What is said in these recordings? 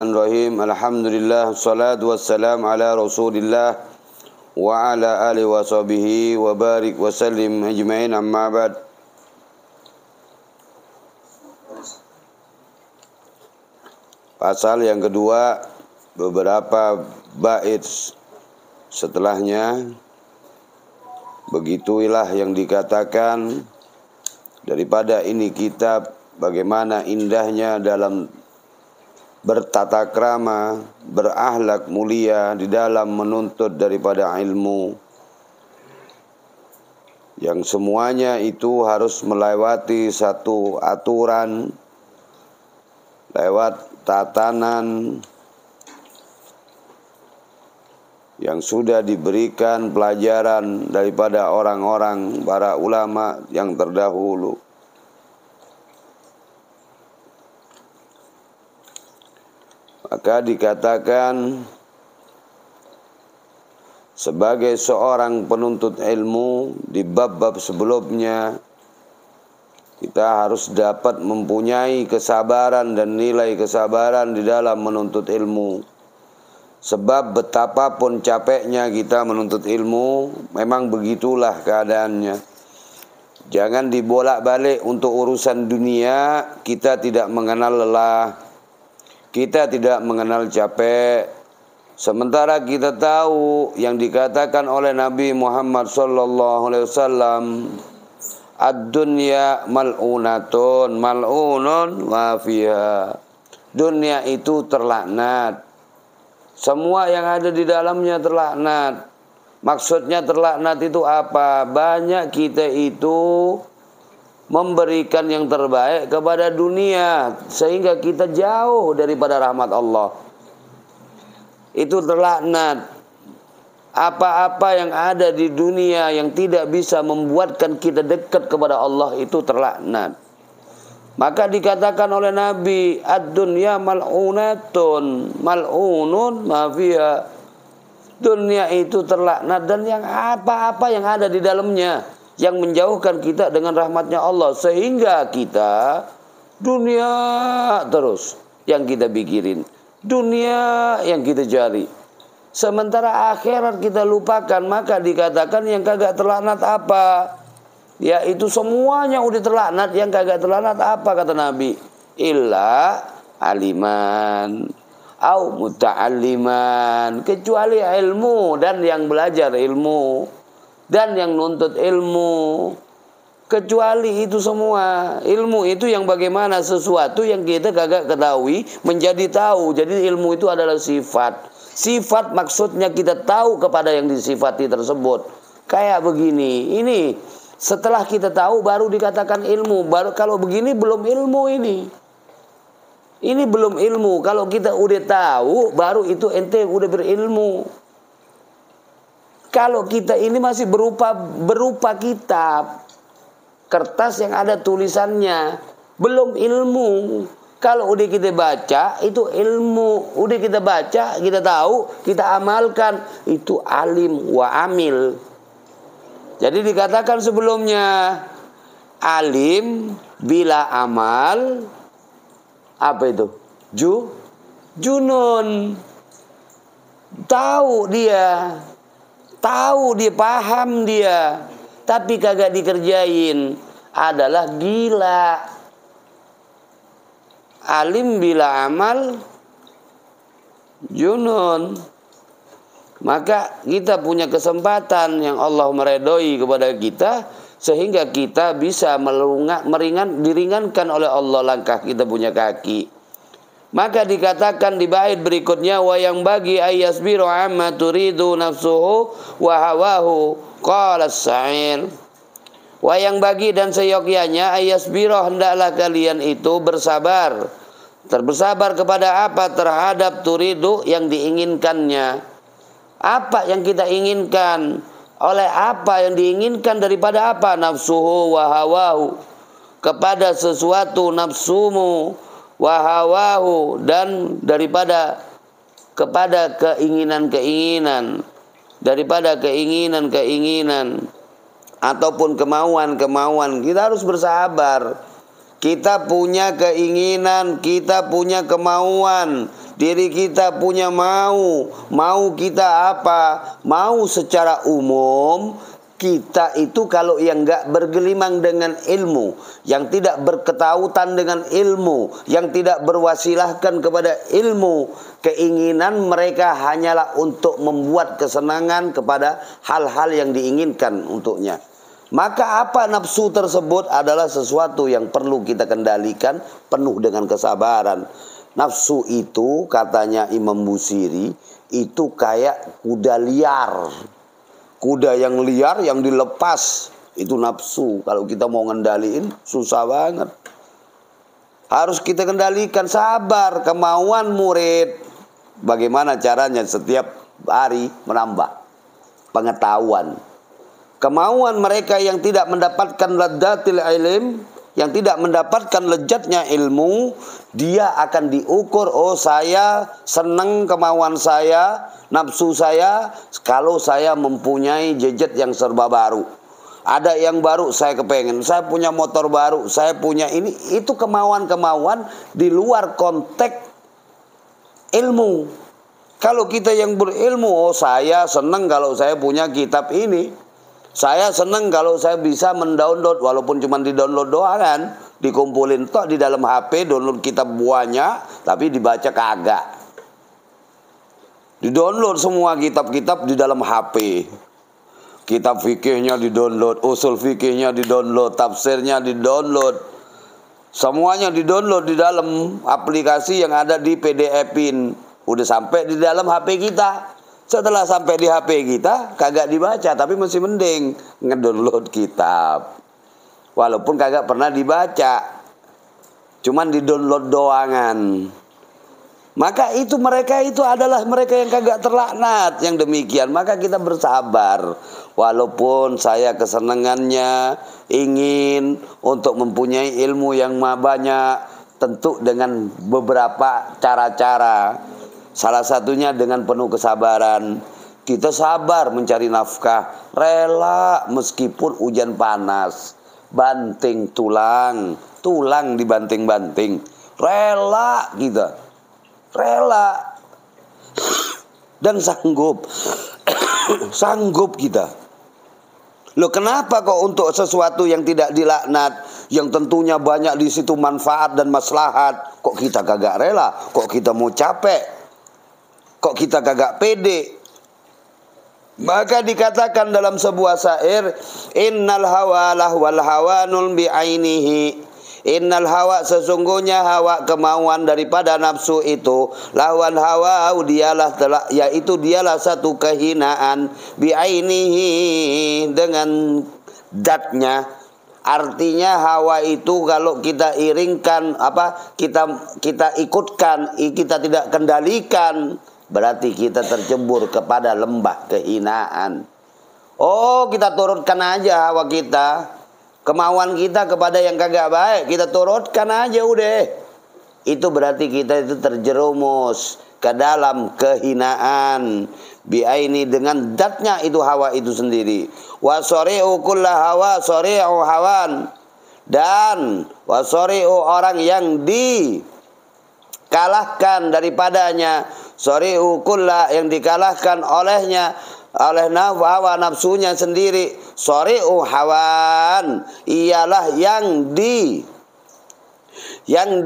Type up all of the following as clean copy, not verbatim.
Bismillahirrahmanirrahim. Alhamdulillah, salatu wassalam ala Rasulillah wa ala alihi wa sahbihi wa barik wa sallim ajma'in, amma ba'd. Pasal yang kedua, beberapa bait setelahnya. Begitulah yang dikatakan daripada ini kitab, bagaimana indahnya dalam bertata krama, berakhlak mulia di dalam menuntut daripada ilmu, yang semuanya itu harus melewati satu aturan, lewat tatanan yang sudah diberikan pelajaran daripada orang-orang para ulama yang terdahulu. Maka dikatakan sebagai seorang penuntut ilmu di bab-bab sebelumnya, kita harus dapat mempunyai kesabaran dan nilai kesabaran di dalam menuntut ilmu. Sebab betapapun capeknya kita menuntut ilmu, memang begitulah keadaannya. Jangan dibolak-balik untuk urusan dunia, kita tidak mengenal lelah, kita tidak mengenal capek. Sementara kita tahu yang dikatakan oleh Nabi Muhammad SAW, ad-dunya mal'unatun, mal'unun ma fiha. Dunia itu terlaknat. Semua yang ada di dalamnya terlaknat. Maksudnya terlaknat itu apa? Banyak kita itu memberikan yang terbaik kepada dunia, sehingga kita jauh daripada rahmat Allah. Itu terlaknat. Apa-apa yang ada di dunia yang tidak bisa membuatkan kita dekat kepada Allah, itu terlaknat. Maka dikatakan oleh Nabi, ad-dunya mal'unatun, mal'unun ma fiha. Dunia itu terlaknat, dan yang apa-apa yang ada di dalamnya yang menjauhkan kita dengan rahmatnya Allah, sehingga kita dunia terus yang kita pikirin, dunia yang kita cari, sementara akhirat kita lupakan. Maka dikatakan yang kagak terlaknat apa? Yaitu semuanya udah terlaknat. Yang kagak terlaknat apa kata Nabi? Illa aliman au muta'alliman, kecuali ilmu dan yang belajar ilmu dan yang nuntut ilmu. Kecuali itu semua. Ilmu itu yang bagaimana? Sesuatu yang kita kagak ketahui menjadi tahu. Jadi ilmu itu adalah sifat. Sifat maksudnya kita tahu kepada yang disifati tersebut. Kayak begini. Ini setelah kita tahu baru dikatakan ilmu. Baru kalau begini belum ilmu ini. Ini belum ilmu. Kalau kita udah tahu, baru itu ente udah berilmu. Kalau kita ini masih berupa kitab, kertas yang ada tulisannya, belum ilmu. Kalau udah kita baca, itu ilmu. Udah kita baca, kita tahu, kita amalkan, itu alim wa amil. Jadi dikatakan sebelumnya, alim bila amal, apa itu? Junun. Tahu dia, paham dia, tapi kagak dikerjain, adalah gila. Alim bila amal, junun. Maka kita punya kesempatan yang Allah meredoi kepada kita, sehingga kita bisa diringankan oleh Allah langkah kita punya kaki. Maka dikatakan di bait berikutnya, wa yang bagi ayyasbiru amma turidu nafsuhu wa hawahu qala as-sa'ir. Wa yang bagi dan seyogyanya ayyasbiru, hendaklah kalian itu bersabar. Bersabar kepada apa? Terhadap turidu, yang diinginkannya. Apa yang kita inginkan? Oleh apa yang diinginkan? Daripada apa? Nafsuhu wa hawahu, kepada sesuatu nafsumu, wa hawahu, dan daripada kepada keinginan-keinginan, daripada keinginan-keinginan ataupun kemauan-kemauan. Kita harus bersabar. Kita punya keinginan, kita punya kemauan, Diri kita punya mau. Mau kita apa? Mau secara umum. Kita itu kalau yang nggak bergelimang dengan ilmu, yang tidak berketautan dengan ilmu, yang tidak berwasilahkan kepada ilmu, keinginan mereka hanyalah untuk membuat kesenangan kepada hal-hal yang diinginkan untuknya. Maka apa nafsu tersebut adalah sesuatu yang perlu kita kendalikan penuh dengan kesabaran. Nafsu itu katanya Imam Busiri itu kayak kuda liar. Kuda yang liar yang dilepas itu nafsu. Kalau kita mau ngendaliin susah banget. Harus kita kendalikan, sabar, kemauan murid. Bagaimana caranya? Setiap hari menambah pengetahuan. Kemauan mereka yang tidak mendapatkan ladzatil ilm, yang tidak mendapatkan lezatnya ilmu, dia akan diukur, oh saya senang kemauan saya, nafsu saya, kalau saya mempunyai gadget yang serba baru. Ada yang baru saya kepengen, saya punya motor baru, saya punya ini. Itu kemauan-kemauan di luar konteks ilmu. Kalau kita yang berilmu, oh saya senang kalau saya punya kitab ini. Saya senang kalau saya bisa mendownload, walaupun cuma di-download doang kan, dikumpulin toh di dalam HP, download kitab banyak, tapi dibaca kagak. Di-download semua kitab-kitab di dalam HP. Kitab fikihnya di-download, usul fikihnya di-download, tafsirnya di-download. Semuanya di-download di dalam aplikasi yang ada di PDF-in. Udah sampai di dalam HP kita. Setelah sampai di HP kita, kagak dibaca, tapi masih mending ngedownload kitab. Walaupun kagak pernah dibaca, cuman di-download doangan. Maka itu mereka itu adalah mereka yang kagak terlaknat yang demikian. Maka kita bersabar. Walaupun saya kesenangannya ingin untuk mempunyai ilmu yang banyak, tentu dengan beberapa cara-cara. Salah satunya dengan penuh kesabaran. Kita sabar mencari nafkah, rela meskipun hujan panas, banting tulang, tulang dibanting-banting, rela kita, rela dan sanggup, sanggup kita. Loh kenapa kok untuk sesuatu yang tidak dilaknat, yang tentunya banyak di situ manfaat dan maslahat, kok kita kagak rela, kok kita mau capek? Kok kita kagak pede? Maka dikatakan dalam sebuah syair, innal hawa lahwal hawanul bi'ainihi. Innal hawa, sesungguhnya hawa, kemauan daripada nafsu itu, lawan hawa dialah telah, yaitu dialah satu kehinaan, bi'ainihi, dengan datnya. Artinya hawa itu kalau kita iringkan, kita ikutkan, kita tidak kendalikan, berarti kita tercebur kepada lembah kehinaan. Oh, kita turutkan aja hawa kita, kemauan kita kepada yang kagak baik, kita turutkan aja udah. Itu berarti kita itu terjerumus ke dalam kehinaan. Biaini, dengan datnya itu hawa itu sendiri. Wa sari'u kulla hawa sari'u hawan. Dan wa sari'u, orang yang dikalahkan daripadanya, sari'u kulla, yang dikalahkan olehnya, oleh hawa nafsunya sendiri, sari'u hawan, ialah yang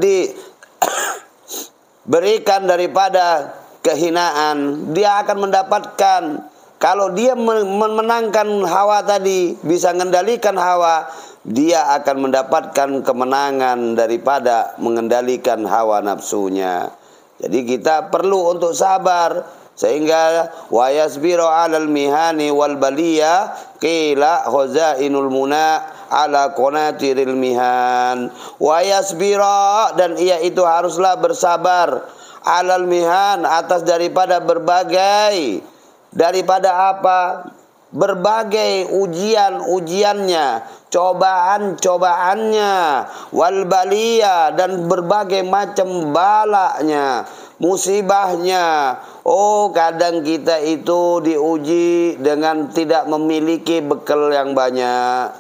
diberikan daripada kehinaan. Dia akan mendapatkan, kalau dia memenangkan hawa tadi, bisa mengendalikan hawa, dia akan mendapatkan kemenangan daripada mengendalikan hawa nafsunya. Jadi kita perlu untuk sabar, sehingga wa yasbiru 'alal mihani wal baliya qila khazainul muna ala qanatiril mihan. Wa yasbiru, dan ia itu haruslah bersabar, 'alal mihan, atas daripada berbagai, daripada apa? Berbagai ujian-ujiannya, cobaan-cobaannya, wal baliyah, dan berbagai macam balanya, musibahnya. Oh, kadang kita itu diuji dengan tidak memiliki bekal yang banyak.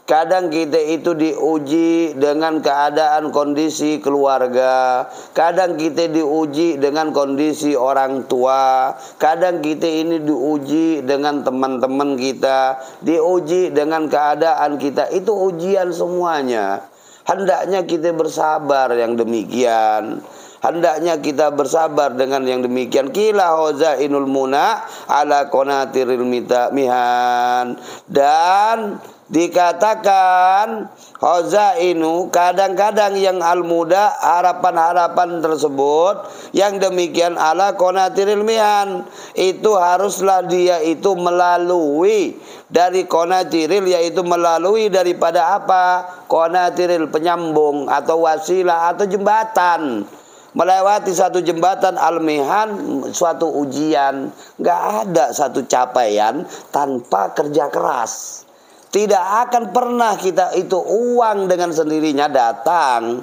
Kadang kita itu diuji dengan keadaan kondisi keluarga. Kadang kita diuji dengan kondisi orang tua. Kadang kita ini diuji dengan teman-teman kita. Diuji dengan keadaan kita. Itu ujian semuanya. Hendaknya kita bersabar yang demikian. Hendaknya kita bersabar dengan yang demikian. Kila hozainul muna ala konatiril mihan. Dan dikatakan hozainu, kadang-kadang yang al-muda, harapan-harapan tersebut yang demikian ala konatiril mihan, itu haruslah dia itu melalui dari konatiril, yaitu melalui daripada apa? Konatiril, penyambung atau wasilah atau jembatan. Melewati satu jembatan al-mihan, suatu ujian. Gak ada satu capaian tanpa kerja keras. Tidak akan pernah kita itu uang dengan sendirinya datang,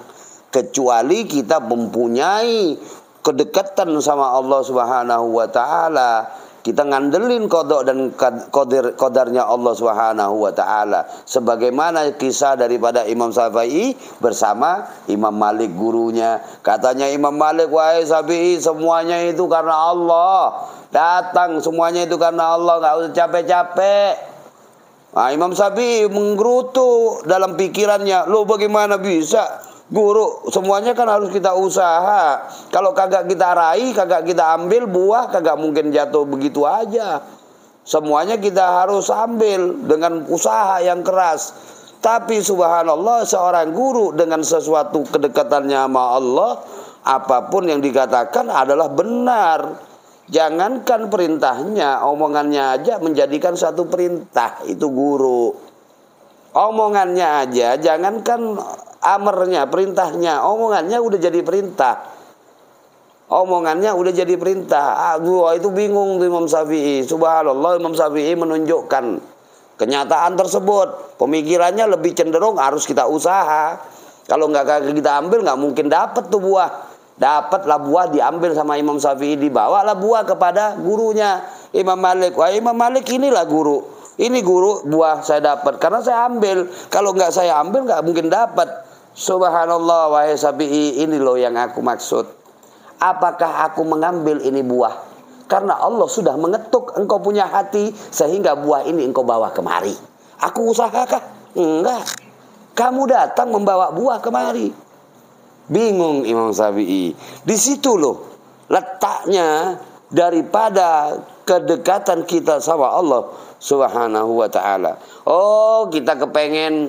kecuali kita mempunyai kedekatan sama Allah Subhanahu wa taala. Kita ngandelin kodok dan kodarnya Allah Subhanahu wa taala. Sebagaimana kisah daripada Imam Syafi'i bersama Imam Malik gurunya. Katanya Imam Malik, wahai Syafi'i, semuanya itu karena Allah. Datang semuanya itu karena Allah, enggak usah capek-capek. Nah, Imam Syafi'i menggerutu dalam pikirannya, lo bagaimana bisa? Guru, semuanya kan harus kita usaha. Kalau kagak kita raih, kagak kita ambil buah, kagak mungkin jatuh begitu aja. Semuanya kita harus ambil dengan usaha yang keras. Tapi subhanallah, seorang guru dengan sesuatu kedekatannya sama Allah, apapun yang dikatakan adalah benar. Jangankan perintahnya, omongannya aja menjadikan satu perintah. Itu guru. Omongannya aja, jangankan amarnya, perintahnya, omongannya udah jadi perintah. Omongannya udah jadi perintah. Aduh, itu bingung tuh Imam Syafi'i. Subhanallah, Imam Syafi'i menunjukkan kenyataan tersebut. Pemikirannya lebih cenderung harus kita usaha. Kalau nggak kita ambil, nggak mungkin dapat tuh buah. Dapatlah buah, diambil sama Imam Syafi'i, dibawalah buah kepada gurunya Imam Malik. Wah, Imam Malik, inilah guru. Ini guru, buah saya dapat karena saya ambil. Kalau nggak saya ambil, nggak mungkin dapat. Subhanallah, wahai Syafi'i, ini loh yang aku maksud. Apakah aku mengambil ini buah karena Allah sudah mengetuk engkau punya hati sehingga buah ini engkau bawa kemari? Aku usahakah? Enggak. Kamu datang membawa buah kemari. Bingung Imam Syafi'i. Di situ loh letaknya daripada kedekatan kita sama Allah Subhanahu wa ta'ala. Oh, kita kepengen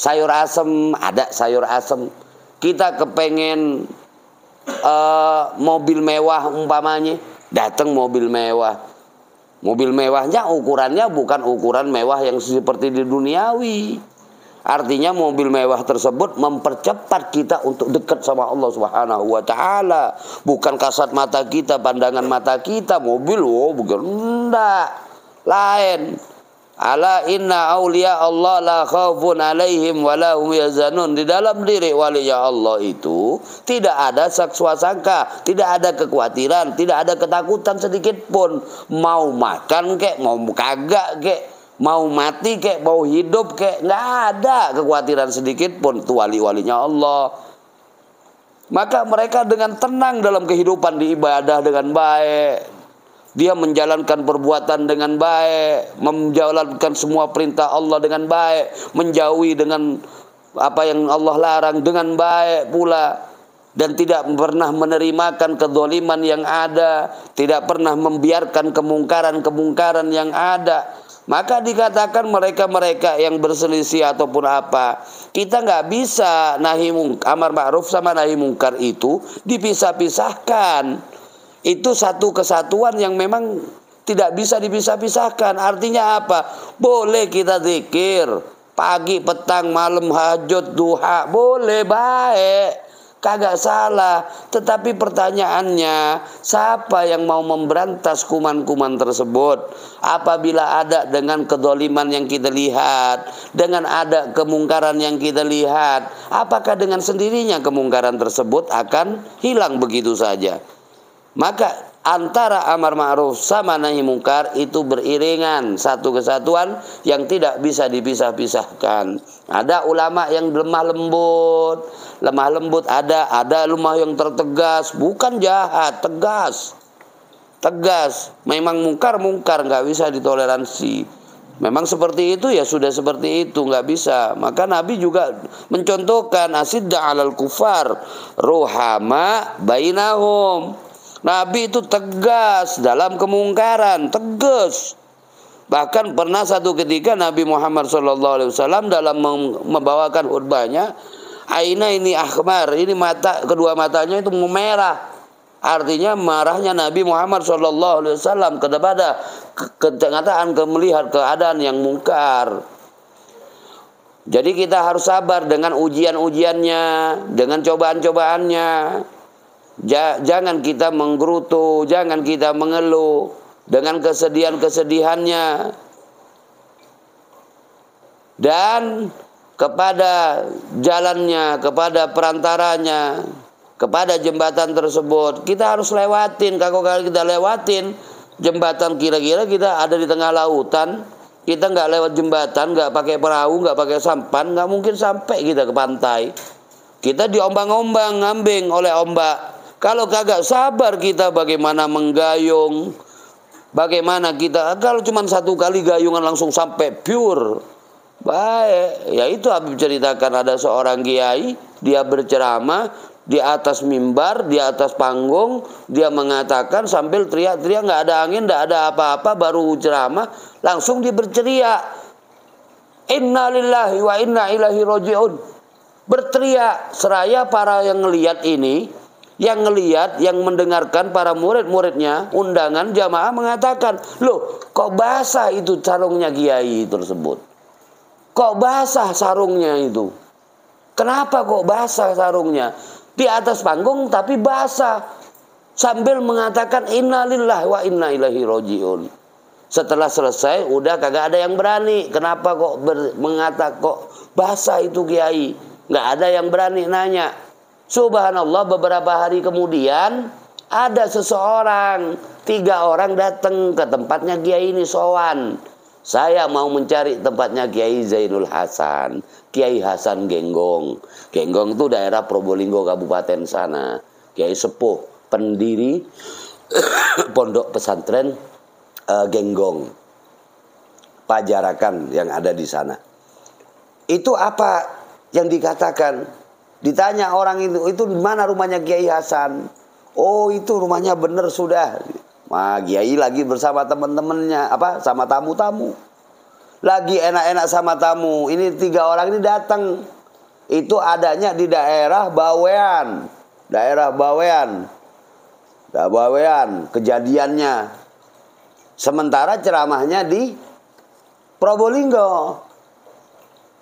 sayur asem, ada sayur asem. Kita kepengen mobil mewah umpamanya, datang mobil mewah. Mobil mewahnya ukurannya bukan ukuran mewah yang seperti di duniawi. Artinya mobil mewah tersebut mempercepat kita untuk dekat sama Allah Subhanahu wa ta'ala. Bukan kasat mata kita, pandangan mata kita, mobil, oh bukan, enggak. Lain. Ala inna awliya Allah la khawfun alaihim wa la hum yazanun. Di dalam diri waliya Allah itu tidak ada sangka, tidak ada kekhawatiran, tidak ada ketakutan sedikit pun. Mau makan kek, mau kagak kek, mau mati kek, mau hidup kek, nggak ada kekhawatiran sedikit pun. Itu wali-walinya Allah. Maka mereka dengan tenang dalam kehidupan, diibadah dengan baik. Dia menjalankan perbuatan dengan baik, menjalankan semua perintah Allah dengan baik, menjauhi dengan apa yang Allah larang dengan baik pula, dan tidak pernah menerimakan kezaliman yang ada, tidak pernah membiarkan kemungkaran-kemungkaran yang ada. Maka dikatakan mereka-mereka yang berselisih ataupun apa, kita nggak bisa amar ma'ruf sama nahi mungkar itu dipisah-pisahkan. Itu satu kesatuan yang memang tidak bisa dipisah-pisahkan. Artinya apa? Boleh kita zikir pagi, petang, malam, hajat, duha, boleh, baik, kagak salah. Tetapi pertanyaannya, siapa yang mau memberantas kuman-kuman tersebut? Apabila ada dengan kedzaliman yang kita lihat, dengan ada kemungkaran yang kita lihat, apakah dengan sendirinya kemungkaran tersebut akan hilang begitu saja? Maka antara amar ma'ruf sama nahi mungkar itu beriringan, satu kesatuan yang tidak bisa dipisah-pisahkan. Ada ulama yang lemah lembut ada ulama yang tertegas, bukan jahat, tegas. Memang mungkar nggak bisa ditoleransi. Memang seperti itu ya sudah seperti itu, nggak bisa. Maka Nabi juga mencontohkan asidda 'alal kufar ruhama bainahum. Nabi itu tegas dalam kemungkaran, tegas. Bahkan pernah satu ketika Nabi Muhammad SAW dalam membawakan khutbahnya, aina ini ahmar, ini mata, kedua matanya itu memerah. Artinya marahnya Nabi Muhammad SAW kepada kenyataan melihat keadaan yang mungkar. Jadi kita harus sabar dengan ujian-ujiannya, dengan cobaan-cobaannya. Jangan kita menggerutu, jangan kita mengeluh dengan kesedihan-kesedihannya. Dan kepada jalannya, kepada perantaranya, kepada jembatan tersebut kita harus lewatin. Kalau kita lewatin jembatan, kira-kira kita ada di tengah lautan, kita nggak lewat jembatan, nggak pakai perahu, nggak pakai sampan, nggak mungkin sampai kita ke pantai. Kita diombang-ombang, ngambing oleh ombak. Kalau kagak sabar kita bagaimana menggayung, bagaimana kita, kalau cuma satu kali gayungan langsung sampai pure. Baik, ya itu Habib ceritakan, ada seorang kiai, dia berceramah di atas mimbar, di atas panggung, dia mengatakan sambil teriak-teriak, nggak ada angin, nggak ada apa-apa, baru ceramah, langsung dia berceria, inna lillahi wa inna ilaihi roji'un. Berteriak, seraya para yang ngelihat ini, yang mendengarkan para murid-muridnya, undangan jamaah mengatakan, loh kok basah itu sarungnya kiai tersebut? Kok basah sarungnya itu? Kenapa kok basah sarungnya? Di atas panggung tapi basah. Sambil mengatakan innalillahi wa inna ilaihi roji'un. Setelah selesai udah kagak ada yang berani. Kenapa kok mengatakan kok basah itu kiai? Nggak ada yang berani nanya. Subhanallah, beberapa hari kemudian ada seseorang, 3 orang datang ke tempatnya kiai ini sowan. Saya mau mencari tempatnya Kiai Zainul Hasan, Kiai Hasan Genggong. Genggong itu daerah Probolinggo Kabupaten sana. Kiai sepuh, pendiri pondok pesantren Genggong, Pajarakan yang ada di sana. Itu apa yang dikatakan? Ditanya orang itu di mana rumahnya Kiai Hasan? Oh, itu rumahnya bener sudah. Nah, Kiai lagi bersama teman-temannya, sama tamu-tamu. Lagi enak-enak sama tamu. Ini 3 orang ini datang. Itu adanya di daerah Bawean. Daerah Bawean kejadiannya. Sementara ceramahnya di Probolinggo.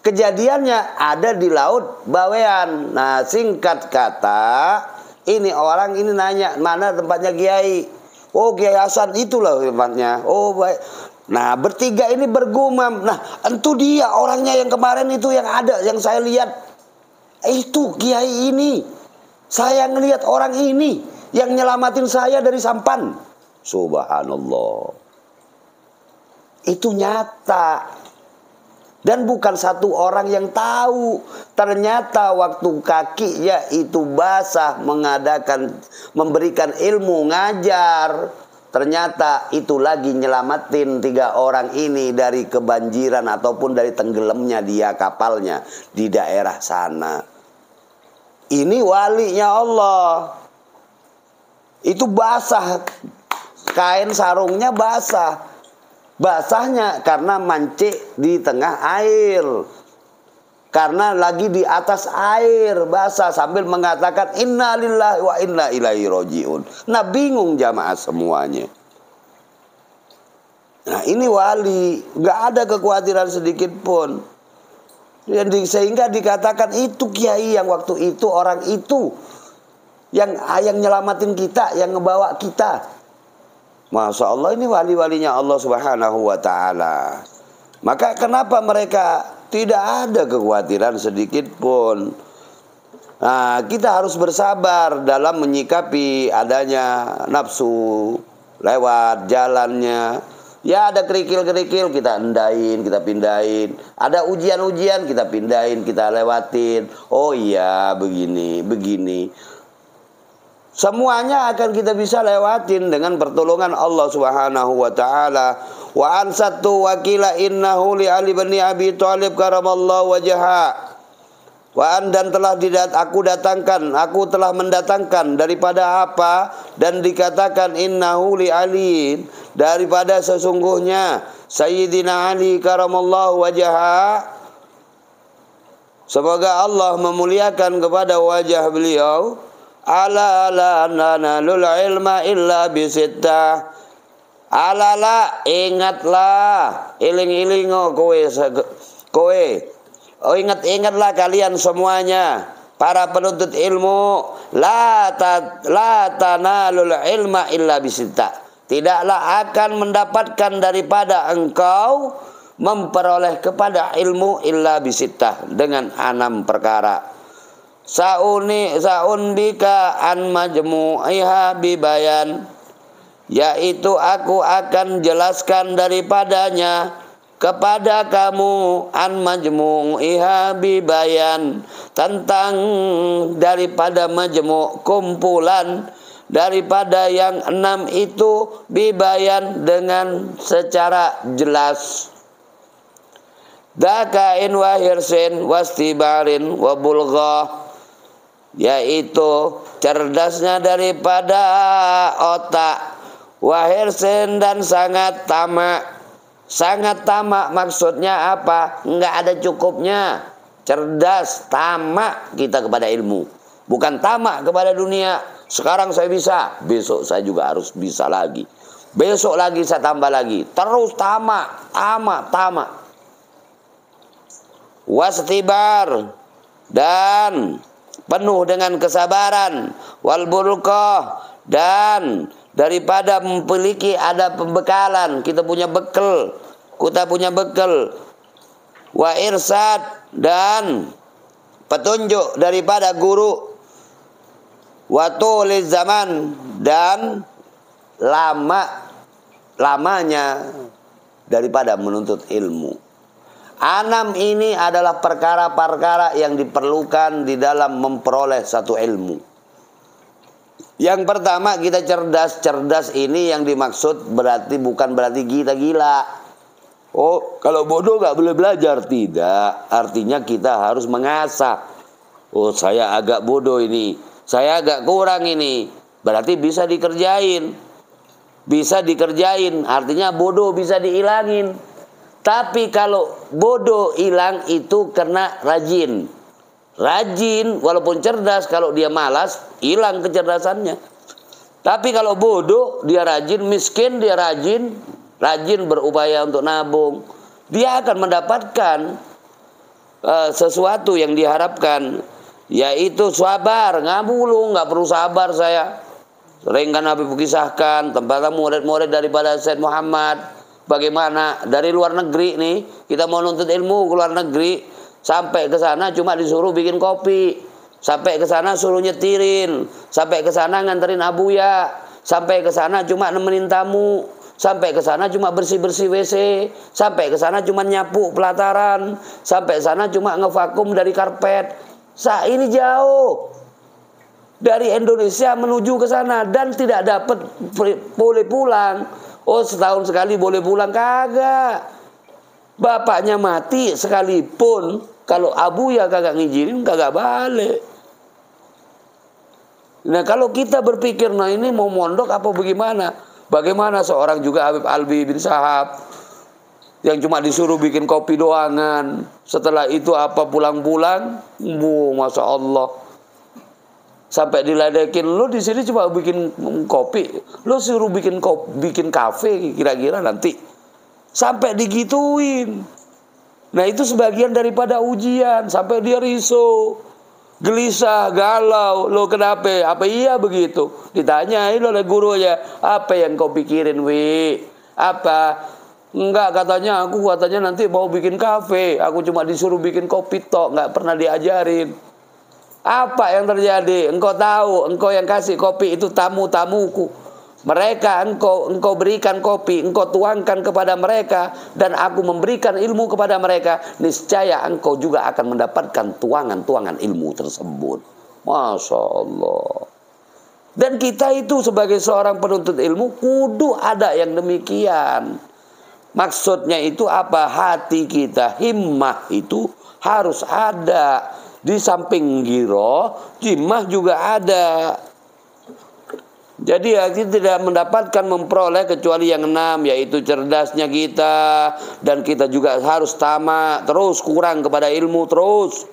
Kejadiannya ada di Laut Bawean. Nah, singkat kata, ini orang ini nanya, mana tempatnya Kiai? Oh, Kiai Hasan itulah tempatnya. Oh, baik. Nah, bertiga ini bergumam. Nah, itu dia orangnya yang kemarin itu yang ada, yang saya lihat. Itu Kiai ini. Saya ngelihat orang ini yang nyelamatin saya dari sampan. Subhanallah. Itu nyata. Dan bukan satu orang yang tahu. Ternyata waktu kakinya itu basah memberikan ilmu, ngajar. Ternyata itu lagi nyelamatin 3 orang ini dari kebanjiran ataupun dari tenggelamnya dia kapalnya di daerah sana. Ini walinya Allah. Itu basah. Kain sarungnya basah. Basahnya karena mancing di tengah air. Karena lagi di atas air basah sambil mengatakan inna lillahi wa inna ilaihi roji'un. Nah, bingung jamaah semuanya. Nah, ini wali, nggak ada kekhawatiran sedikit pun. Sehingga dikatakan itu kiai yang waktu itu, orang itu yang nyelamatin kita, yang ngebawa kita. Masya Allah, ini wali-walinya Allah Subhanahu wa ta'ala. Maka kenapa mereka tidak ada kekhawatiran sedikit pun? Nah, kita harus bersabar dalam menyikapi adanya nafsu lewat jalannya. Ya, ada kerikil-kerikil kita endain, kita pindahin. Ada ujian-ujian kita pindahin, kita lewatin. Oh iya, begini, begini. Semuanya akan kita bisa lewatin dengan pertolongan Allah Subhanahu wa taala. Wa ansatu wakila innahu li Ali bin Abi Thalib karamallahu wajha. Wa dan aku telah mendatangkan daripada apa, dan dikatakan innahu li Ali, daripada sesungguhnya Sayyidina Ali karamallahu wajha, semoga Allah memuliakan kepada wajah beliau, ala la nanalul ilma illa bisittah. Alala, ingatlah, iling-ilingo kowe. Oh, ingatlah kalian semuanya, para penuntut ilmu, la tanalul ilma illa bisittah. Tidaklah akan mendapatkan daripada engkau memperoleh kepada ilmu illa bisittah, dengan 6 perkara. Sa'unbika an majmu'iha bibayan, yaitu aku akan jelaskan daripadanya kepada kamu, an majmu'iha bibayan, tentang daripada majmu', kumpulan daripada yang 6 itu, bibayan, dengan secara jelas. Dakain wa hirsin wastibarin wa bulghah, yaitu cerdasnya daripada otak, wahirsin, dan sangat tamak. Sangat tamak maksudnya apa? Enggak ada cukupnya. Cerdas, tamak kita kepada ilmu, bukan tamak kepada dunia. Sekarang saya bisa, besok saya juga harus bisa lagi, besok lagi saya tambah lagi, terus tamak. Wastibar, dan penuh dengan kesabaran. Wal bulqah, dan daripada memiliki ada pembekalan, kita punya bekal. Wa irsad, dan petunjuk daripada guru. Wa tuliz zaman, dan lamanya daripada menuntut ilmu. 6 ini adalah perkara-perkara yang diperlukan di dalam memperoleh satu ilmu. Yang pertama, kita cerdas. Cerdas ini yang dimaksud bukan berarti kita gila. Oh, kalau bodoh gak boleh belajar. Tidak, artinya kita harus mengasah. Oh, saya agak bodoh ini, saya agak kurang ini, berarti bisa dikerjain. Bisa dikerjain, artinya bodoh bisa dihilangin. Tapi kalau bodoh hilang itu karena rajin. Rajin, walaupun cerdas, kalau dia malas, hilang kecerdasannya. Tapi kalau bodoh, dia rajin, miskin, dia rajin berupaya untuk nabung, dia akan mendapatkan sesuatu yang diharapkan, yaitu sabar. Nggak perlu sabar saya. Sering kan Habib kisahkan tentang murid-murid daripada Said Muhammad, bagaimana dari luar negeri nih, kita mau nuntut ilmu ke luar negeri. Sampai ke sana cuma disuruh bikin kopi, sampai ke sana suruh nyetirin, sampai ke sana nganterin abuya, sampai ke sana cuma nemenin tamu, sampai ke sana cuma bersih-bersih WC, sampai ke sana cuma nyapu pelataran, sampai sana cuma ngevakum dari karpet. Ini jauh dari Indonesia menuju ke sana, dan tidak dapat boleh pulang. Oh, setahun sekali boleh pulang, kagak. Bapaknya mati sekalipun, kalau abuya kagak ngizinin, kagak balik. Nah, kalau kita berpikir, nah ini mau mondok apa bagaimana? Bagaimana seorang juga Habib Alwi bin Sahab yang cuma disuruh bikin kopi doangan, setelah itu apa pulang-pulang, Masya Allah, sampai diledekin, lo di sini cuma bikin kopi, lo suruh bikin kafe kira-kira nanti. Sampai digituin. Nah, itu sebagian daripada ujian. Sampai dia risau, gelisah, galau. Lo kenapa? Apa iya begitu? Ditanyain oleh gurunya, apa yang kau pikirin, Wi? Apa? Enggak, katanya nanti mau bikin kafe. Aku cuma disuruh bikin kopi tok, nggak pernah diajarin. Apa yang terjadi? Engkau tahu, engkau yang kasih kopi itu tamu-tamuku. Mereka engkau berikan kopi, engkau tuangkan kepada mereka, dan aku memberikan ilmu kepada mereka. Niscaya engkau juga akan mendapatkan tuangan-tuangan ilmu tersebut. Masya Allah. Dan kita itu sebagai seorang penuntut ilmu kudu ada yang demikian. Maksudnya itu apa? Hati kita, himmah itu harus ada. Di samping giro, jimmah juga ada. Jadi kita tidak mendapatkan memperoleh kecuali yang 6, yaitu cerdasnya kita. Dan kita juga harus tamak, terus kurang kepada ilmu terus.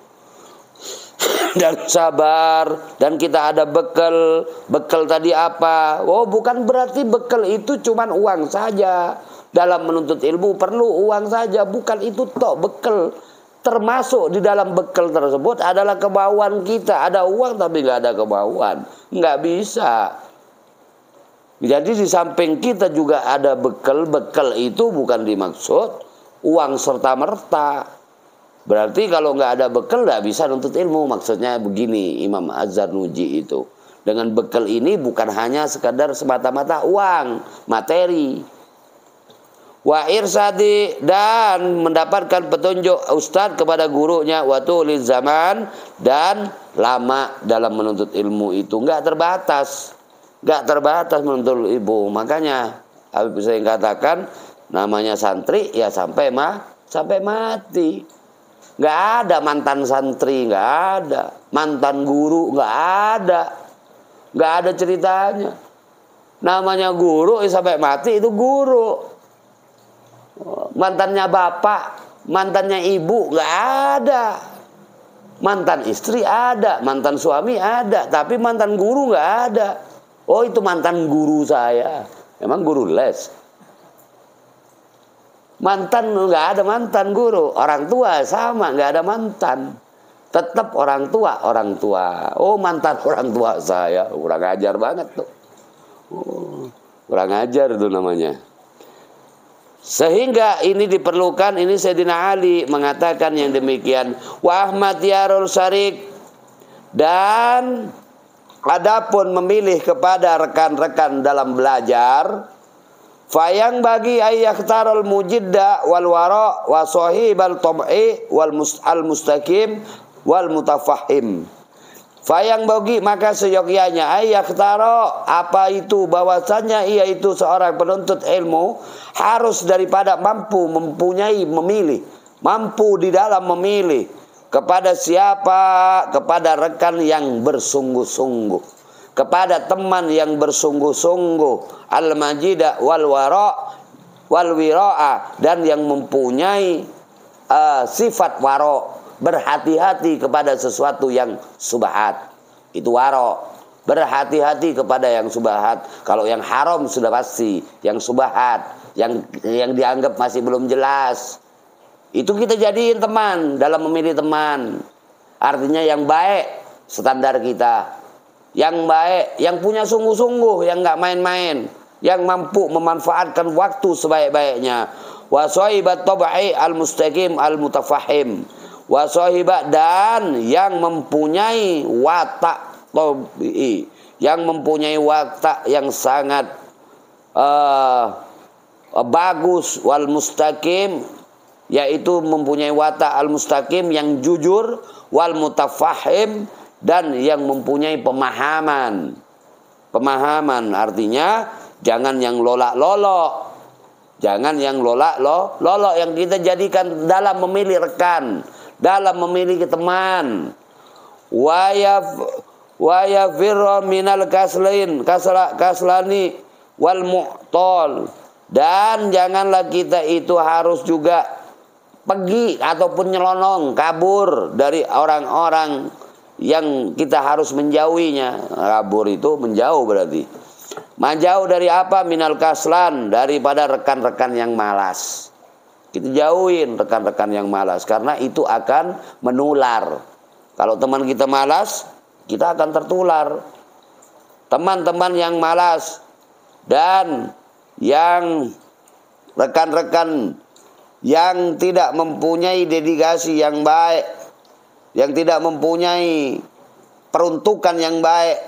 Dan sabar. Dan kita ada bekal. Bekal tadi apa? Oh, bukan berarti bekal itu cuman uang saja. Dalam menuntut ilmu perlu uang saja. Bukan itu tok bekal. Termasuk di dalam bekal tersebut adalah kemauan kita. Ada uang tapi nggak ada kemauan. Nggak bisa. Jadi di samping kita juga ada bekal. Bekal itu bukan dimaksud uang serta-merta. Berarti kalau nggak ada bekal nggak bisa nuntut ilmu. Maksudnya begini Imam Az-Zarnuji itu. Dengan bekal ini bukan hanya sekadar semata-mata uang, materi. Wa irsadi, dan mendapatkan petunjuk ustadz kepada gurunya, wa tulil zaman, dan lama dalam menuntut ilmu itu nggak terbatas menuntut ilmu. Makanya Habib Hussein katakan namanya santri ya sampai mati. Nggak ada mantan santri, nggak ada mantan guru, nggak ada ceritanya. Namanya guru ya sampai mati itu guru. Mantannya bapak, mantannya ibu nggak ada. Mantan istri ada, mantan suami ada, tapi mantan guru nggak ada. Oh, itu mantan guru saya. Emang guru les. Mantan nggak ada mantan guru. Orang tua sama, nggak ada mantan. Tetap orang tua. Oh, mantan orang tua saya. Kurang ajar banget tuh. Oh, kurang ajar itu namanya. Sehingga ini diperlukan, ini Sayyidina Ali mengatakan yang demikian. Wa Ahmad Yarul Syarik, dan adapun memilih kepada rekan-rekan dalam belajar, fayang bagi ayyaktarul mujidda wal wara wa sahibal tab'i wal mustaqim wal mutafahim. Fayang bagi, maka seyogyanya ayyaktaro, apa itu, bahwasanya ia itu seorang penuntut ilmu harus daripada mampu memilih, mampu di dalam memilih kepada siapa, kepada rekan yang bersungguh-sungguh, kepada teman yang bersungguh-sungguh, al-majida wal wara wal wira'a, dan yang mempunyai sifat waro, berhati-hati kepada sesuatu yang subhat. Itu waro, berhati-hati kepada yang subhat. Kalau yang haram sudah pasti, yang subhat, yang dianggap masih belum jelas, itu kita jadiin teman dalam memilih teman. Artinya yang baik standar kita, yang baik, yang punya sungguh-sungguh, yang nggak main-main, yang mampu memanfaatkan waktu sebaik-baiknya. Wa sahibat tab'i al-mustaqim al-mutafahim. Wa sahibat, dan yang mempunyai watak tabi'i, yang mempunyai watak yang sangat bagus, wal mustaqim, yaitu mempunyai watak al mustaqim yang jujur, wal mutafahim, dan yang mempunyai pemahaman. Artinya jangan yang lolak-lolok, jangan yang lolak-lolok yang kita jadikan dalam memilih rekan, dalam memilih teman. Wa yafirra minal kaslani wal mu'tal, dan janganlah kita itu harus juga pergi ataupun nyelonong, kabur dari orang-orang yang kita harus menjauhinya. Kabur itu menjauh, berarti menjauh dari apa? Minal kaslan, daripada rekan-rekan yang malas. Kita jauhin rekan-rekan yang malas, karena itu akan menular. Kalau teman kita malas, kita akan tertular. Teman-teman yang malas dan yang rekan-rekan yang tidak mempunyai dedikasi yang baik, yang tidak mempunyai peruntukan yang baik,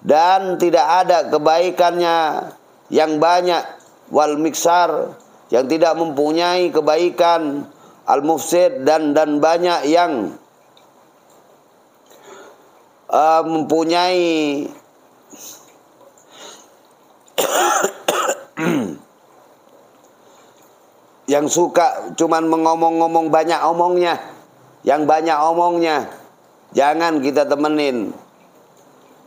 dan tidak ada kebaikannya yang banyak, wal miksar, yang tidak mempunyai kebaikan, al mufsid, dan banyak yang mempunyai yang suka cuman mengomong-ngomong, banyak omongnya, yang banyak omongnya jangan kita temenin.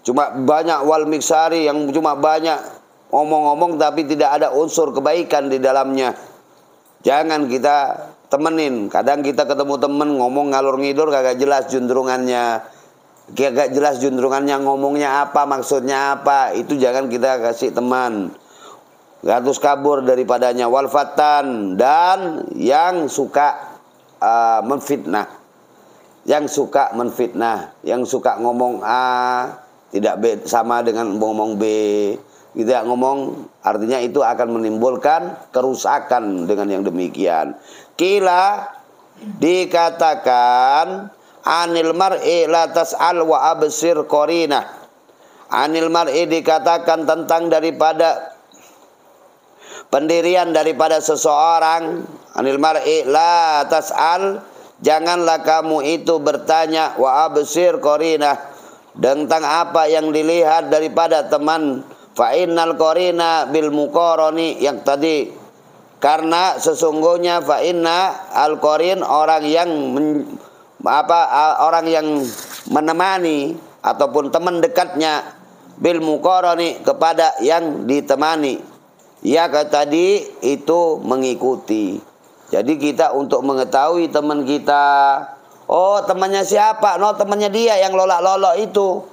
Cuma banyak wal miksari, yang cuma banyak omong-omong tapi tidak ada unsur kebaikan di dalamnya, jangan kita temenin. Kadang kita ketemu temen ngomong ngalur ngidur, kagak jelas juntrungannya, ngomongnya apa, maksudnya apa, itu jangan kita kasih teman. Gatus kabur daripadanya. Wal fatan, dan yang suka menfitnah, yang suka menfitnah, yang suka ngomong A tidak B sama dengan ngomong B, tidak ngomong, artinya itu akan menimbulkan kerusakan dengan yang demikian. Kila, dikatakan, anil mar'i la tas'al wa absir qarinah. Anil mar'i dikatakan tentang daripada pendirian daripada seseorang. Anil mar'i la tas'al, janganlah kamu itu bertanya, wa absir qarinah, tentang apa yang dilihat daripada teman. Fa innal qarina bil muqarani, yang tadi, karena sesungguhnya fa inna al qarin, orang yang orang yang menemani ataupun teman dekatnya, bil muqarani, kepada yang ditemani. Ya, kata tadi itu mengikuti. Jadi kita untuk mengetahui teman kita, oh temannya siapa, no temannya dia yang lolak-lolok itu,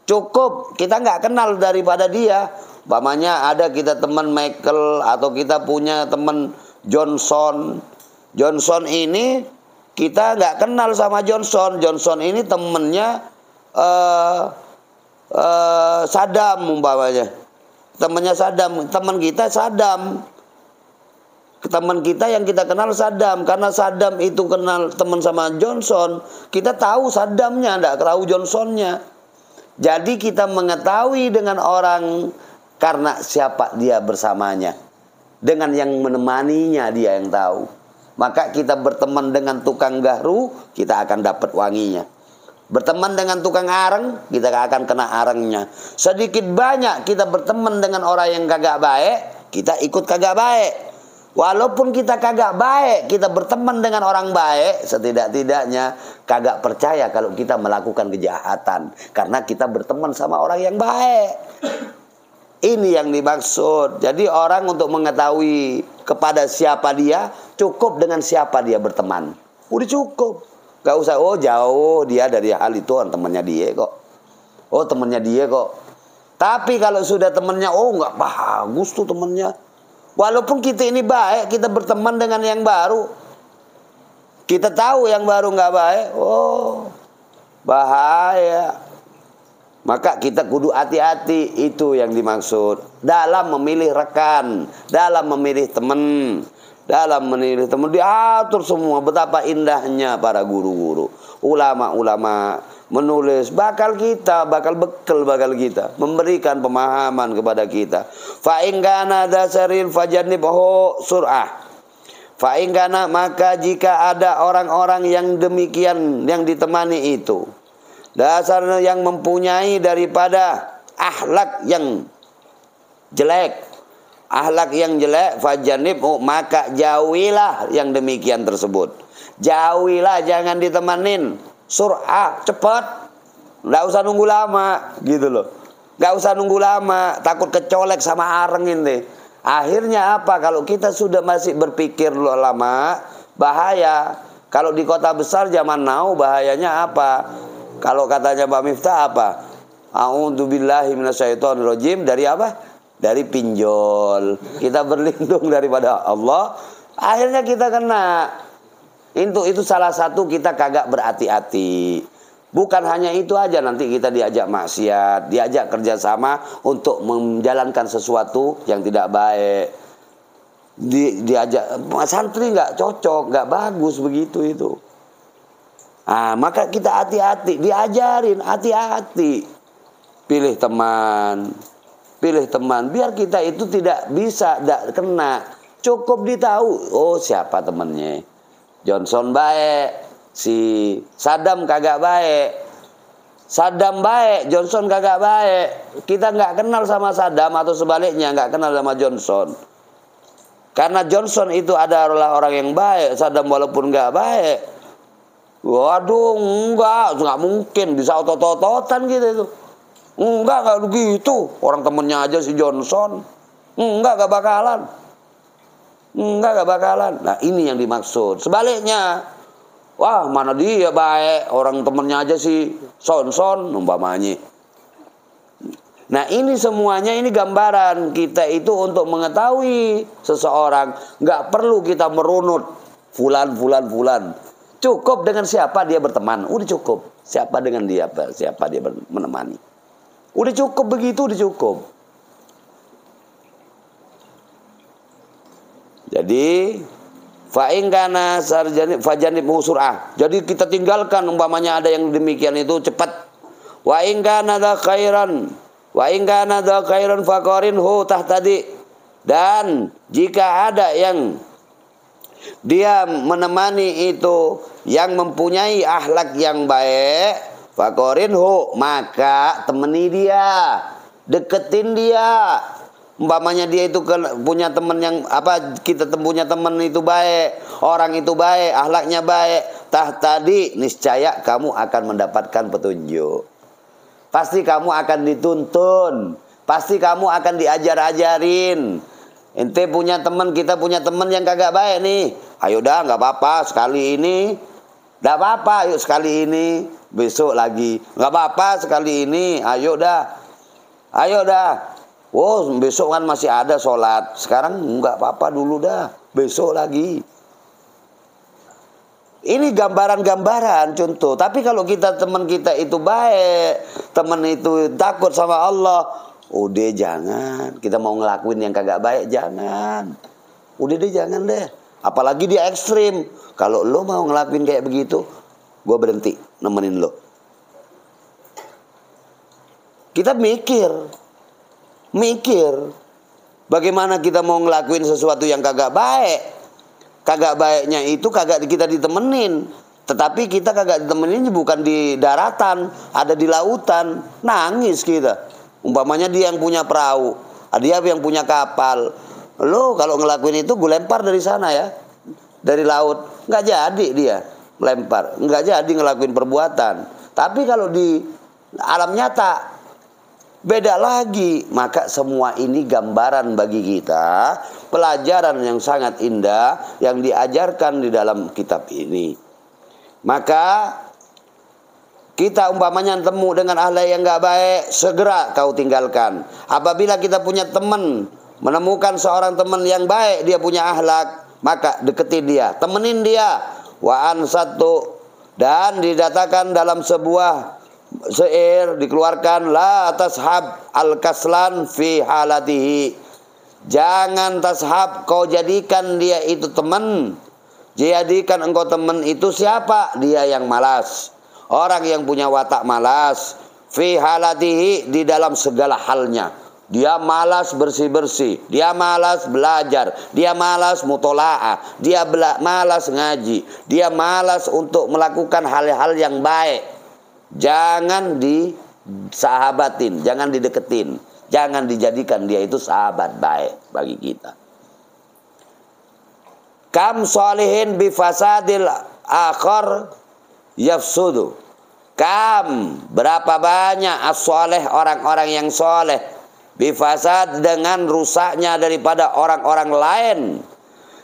cukup kita nggak kenal daripada dia. Umpamanya ada kita teman Michael, atau kita punya teman Johnson. Johnson ini kita nggak kenal sama Johnson. Johnson ini temennya Saddam umpamanya. Temannya Saddam, teman kita Saddam. Teman kita yang kita kenal Saddam, karena Saddam itu kenal teman sama Johnson, kita tahu Saddamnya, tidak tahu Johnsonnya. Jadi kita mengetahui dengan orang karena siapa dia bersamanya, dengan yang menemaninya dia yang tahu. Maka kita berteman dengan tukang garu, kita akan dapat wanginya. Berteman dengan tukang areng, kita akan kena arengnya. Sedikit banyak kita berteman dengan orang yang kagak baik, kita ikut kagak baik. Walaupun kita kagak baik, kita berteman dengan orang baik, setidak-tidaknya kagak percaya kalau kita melakukan kejahatan, karena kita berteman sama orang yang baik. Ini yang dimaksud. Jadi orang untuk mengetahui kepada siapa dia, cukup dengan siapa dia berteman. Udah cukup. Gak usah, oh jauh dia dari hal itu, temannya dia kok. Oh temannya dia kok. Tapi kalau sudah temannya, oh nggak bagus tuh temannya. Walaupun kita ini baik, kita berteman dengan yang baru, kita tahu yang baru nggak baik, oh bahaya. Maka kita kudu hati-hati, itu yang dimaksud dalam memilih rekan, dalam memilih teman. Dalam memilih teman diatur semua. Betapa indahnya para guru-guru, ulama-ulama menulis bakal kita, bakal kita, memberikan pemahaman kepada kita. Fa in kana dasaril fajanibahu sur'ah. Fa in kana, maka jika ada orang-orang yang demikian yang ditemani itu, dasarnya yang mempunyai daripada akhlak yang jelek, akhlak yang jelek, fajanib, maka jauhilah yang demikian tersebut. Jauhilah, jangan ditemanin. Sur'ah, cepat, nggak usah nunggu lama, gitu loh. Nggak usah nunggu lama, takut kecolek sama areng ini. Akhirnya apa? Kalau kita sudah masih berpikir lama, bahaya. Kalau di kota besar zaman now, bahayanya apa? Kalau katanya Mbak Miftah apa? A'udzubillahi minasyaitonirrajim, dari apa? Dari pinjol. Kita berlindung daripada Allah, akhirnya kita kena. Itu salah satu kita kagak berhati-hati. Bukan hanya itu aja, nanti kita diajak maksiat, diajak kerjasama untuk menjalankan sesuatu yang tidak baik. Diajak santri nggak cocok, nggak bagus begitu itu. Maka kita hati-hati, diajarin hati-hati. Pilih teman, biar kita itu tidak bisa kena. Cukup ditahu, oh siapa temannya. Johnson baik, si Saddam kagak baik. Saddam baik, Johnson kagak baik. Kita nggak kenal sama Saddam atau sebaliknya nggak kenal sama Johnson. Karena Johnson itu adalah orang yang baik, Saddam walaupun nggak baik. Waduh, nggak mungkin bisa otot-ototan gitu itu. Nggak begitu. Orang temennya aja si Johnson. Nggak bakalan. Nah, ini yang dimaksud. Sebaliknya, wah mana dia baik, orang temennya aja si Sonson umpamanya. Nah, ini semuanya ini gambaran kita itu untuk mengetahui seseorang. Nggak perlu kita merunut fulan. Cukup dengan siapa dia berteman, udah cukup. Siapa dengan dia, siapa dia menemani. Udah cukup begitu, udah cukup. Jadi fa'in kana sarjani fajanib musurah. Jadi kita tinggalkan umpamanya ada yang demikian itu cepat. Wa in kana dza khairan faqarinhu tahtadi. Dan jika ada yang dia menemani itu yang mempunyai akhlak yang baik, faqarinhu, maka temani dia, deketin dia. Umpamanya dia itu punya teman yang kita punya teman itu baik, orang itu baik, akhlaknya baik, tahtadi, niscaya kamu akan mendapatkan petunjuk. Pasti kamu akan dituntun, pasti kamu akan diajar-ajarin. Ente punya teman, kita punya teman yang kagak baik nih. Ayo dah, nggak apa-apa sekali ini. Nggak apa-apa, ayo sekali ini. Besok lagi. Nggak apa-apa sekali ini. Ayo dah. Oh, besok kan masih ada sholat. Sekarang nggak apa-apa dulu dah. Besok lagi. Ini gambaran-gambaran contoh. Tapi kalau teman kita itu baik, teman itu takut sama Allah, udah jangan. Kita mau ngelakuin yang kagak baik, jangan. Udah deh, jangan deh. Apalagi dia ekstrim. Kalau lo mau ngelakuin kayak begitu, gue berhenti nemenin lo. Kita mikir. Bagaimana kita mau ngelakuin sesuatu yang kagak baik. Kagak baiknya itu kagak kita ditemenin. Tetapi kita kagak ditemenin bukan di daratan, ada di lautan. Nangis kita. Umpamanya dia yang punya perahu, dia yang punya kapal. Lo kalau ngelakuin itu gue lempar dari sana ya, dari laut. Nggak jadi dia melempar, nggak jadi ngelakuin perbuatan. Tapi kalau di alam nyata beda lagi. Maka semua ini gambaran bagi kita, pelajaran yang sangat indah yang diajarkan di dalam kitab ini. Maka kita umpamanya temu dengan akhlak yang gak baik, segera kau tinggalkan. Apabila kita punya teman, menemukan seorang teman yang baik, dia punya akhlak, maka deketin dia, temenin dia. Wa an satu, dan didatakan dalam sebuah syair dikeluarkan, la tashab al-kaslan fi halatihi. Jangan tashab, kau jadikan dia itu teman. Jadikan engkau teman itu siapa? Dia yang malas. Orang yang punya watak malas, fi halatihi, di dalam segala halnya. Dia malas bersih-bersih, dia malas belajar, dia malas mutolaah, dia malas ngaji, dia malas untuk melakukan hal-hal yang baik. Jangan disahabatin, jangan dideketin, jangan dijadikan dia itu sahabat baik bagi kita. Kam sholihin bi fasadil akhar yafsudu. Kam, berapa banyak as-soleh, orang-orang yang soleh, bifasad, dengan rusaknya daripada orang-orang lain,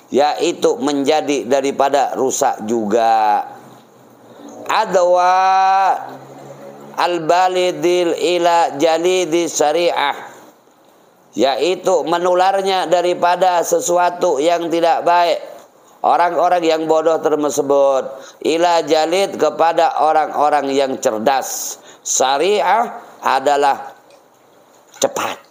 yaitu menjadi daripada rusak juga. Adwa al-balidil ila jalidi syariah, yaitu menularnya daripada sesuatu yang tidak baik. Orang-orang yang bodoh tersebut ila jalid, kepada orang-orang yang cerdas. Syariah adalah cepat.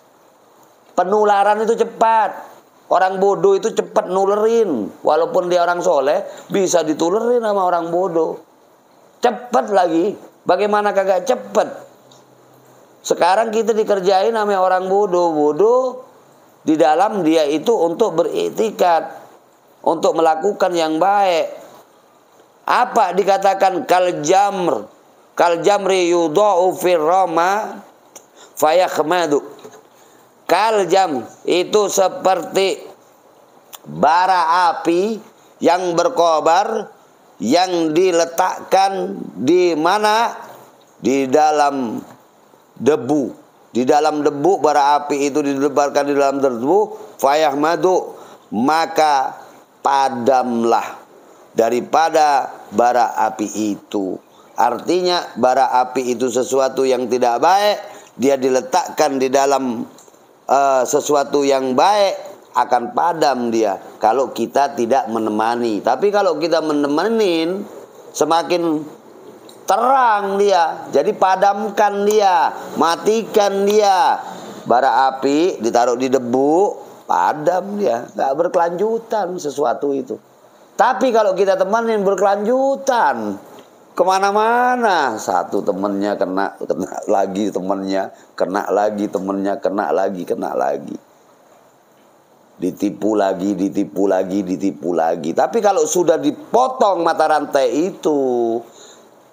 Penularan itu cepat. Orang bodoh itu cepat nulerin. Walaupun dia orang soleh, bisa ditulerin sama orang bodoh. Cepet lagi. Bagaimana kagak cepet? Sekarang kita dikerjain sama orang bodoh di dalam dia itu untuk beriktikad, untuk melakukan yang baik. Apa dikatakan kal jamri yudha'u fir rama fayakhmadu. Kal jam itu seperti bara api yang berkobar, yang diletakkan di mana? Di dalam debu. Di dalam debu, bara api itu dilebarkan di dalam debu, fayahmadu, maka padamlah daripada bara api itu. Artinya bara api itu sesuatu yang tidak baik, dia diletakkan di dalam sesuatu yang baik, akan padam dia kalau kita tidak menemani. Tapi kalau kita menemenin, semakin terang dia. Jadi padamkan dia, matikan dia. Bara api ditaruh di debu, padam dia, nggak berkelanjutan sesuatu itu. Tapi kalau kita temenin berkelanjutan, kemana-mana. Satu temennya kena lagi temennya, kena lagi temennya, kena lagi. Ditipu lagi. Tapi kalau sudah dipotong mata rantai itu,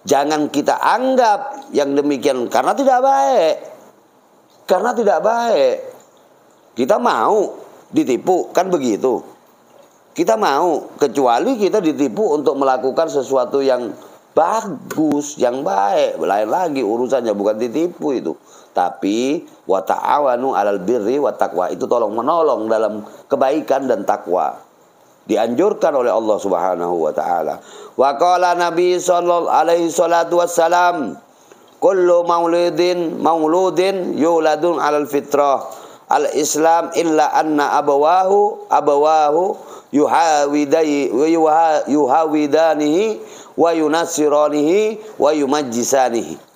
jangan kita anggap yang demikian karena tidak baik. Kita mau ditipu, kan begitu. Kita mau, kecuali kita ditipu untuk melakukan sesuatu yang bagus, yang baik. Lain lagi urusannya, bukan ditipu itu. Tapi wa ta'awanu 'alal birri wat taqwa, itu tolong menolong dalam kebaikan dan takwa. Dianjurkan oleh Allah Subhanahu wa taala. Wa qala Nabi sallallahu alaihi salatu wassalam, kullu mauludin yuladun 'alal fitrah al-islam illa anna abawahu yuhawidanihi wa yunasiranihi wa yumajjisanihi.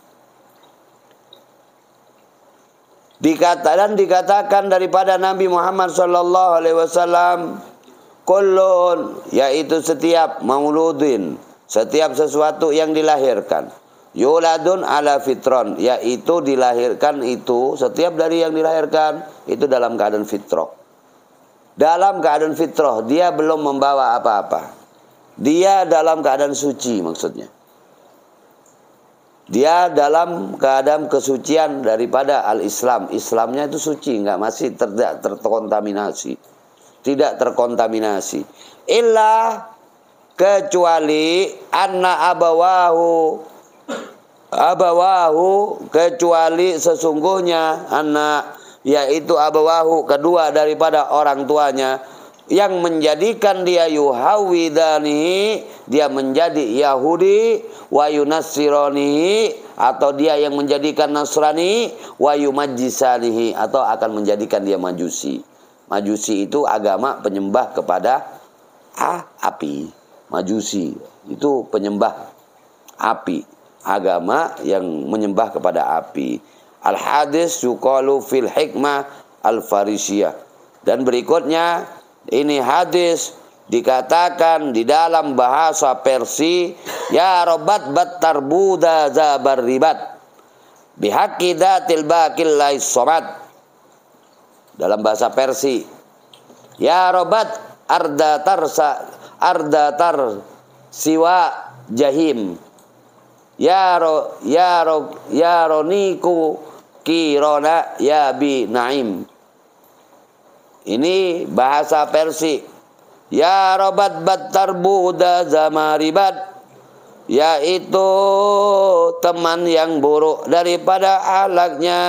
Dikatakan daripada Nabi Muhammad sallallahu alaihi wasallam, kullun, yaitu setiap mauludin, setiap sesuatu yang dilahirkan, yuladun ala fitron, yaitu dilahirkan itu, setiap dari yang dilahirkan itu dalam keadaan fitrah. Dalam keadaan fitrah, dia belum membawa apa-apa. Dia dalam keadaan suci, maksudnya. Dia dalam keadaan kesucian daripada al-Islam. Islamnya itu suci, enggak, masih tidak terkontaminasi. Tidak terkontaminasi. Illa, kecuali anna abawahu, kecuali sesungguhnya anak, yaitu abawahu, kedua daripada orang tuanya, yang menjadikan dia yuhawidanihi, dia menjadi Yahudi, wa yunassiranihi, atau dia yang menjadikan Nasrani, wa yumajjisanihi, atau akan menjadikan dia Majusi. Majusi itu agama penyembah kepada api. Majusi itu penyembah api, agama yang menyembah kepada api. Al-hadis yuqalu fil hikmah al-farisiyah. Dan berikutnya, ini hadis dikatakan di dalam bahasa Persia, ya robat battar buda zabar ribat bihaqi datil bakil lais somad. Dalam bahasa Persia, ya robat ardatar siwa jahim, ya roniku kirona ya bi naim. Ini bahasa Persia. Ya robat battar buda zamaribat, yaitu teman yang buruk daripada alaknya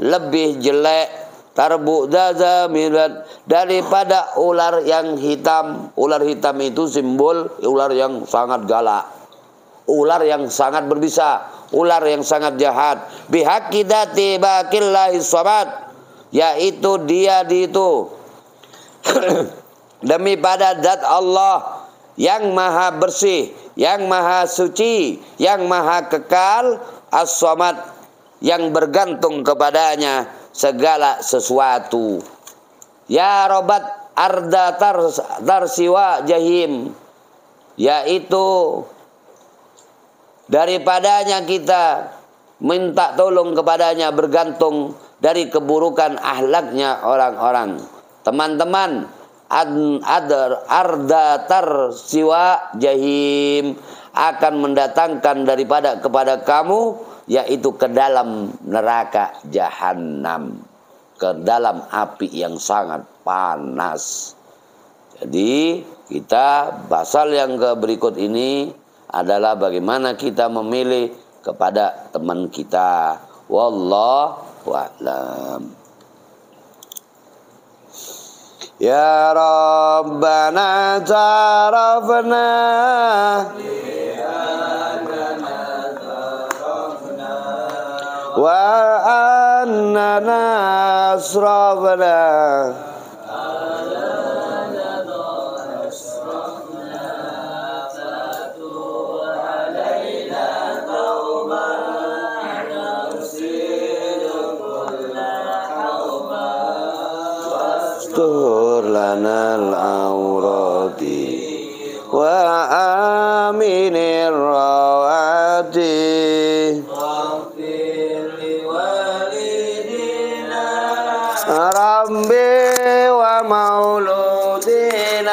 lebih jelek, tarbuda zamaribat, daripada ular yang hitam. Ular hitam itu simbol ular yang sangat galak, ular yang sangat berbisa, ular yang sangat jahat. Bihaqidati baqillahi sobat, yaitu dia itu demi pada zat Allah yang maha bersih, yang maha suci, yang maha kekal, as-somad, yang bergantung kepadanya segala sesuatu. Ya robat arda tarsiwa jahim, yaitu daripadanya kita minta tolong kepadanya, bergantung dari keburukan ahlaknya orang-orang. Teman-teman, ardatar siwa jahim akan mendatangkan kepada kamu, yaitu ke dalam neraka jahanam, ke dalam api yang sangat panas. Jadi kita pasal yang berikut ini adalah bagaimana kita memilih kepada teman kita. Wallahu a'lam. Ya Rabbana tarafna wa annana asrafna Tur lana al-awrati wa aminir rawati Rabbi wa mauludina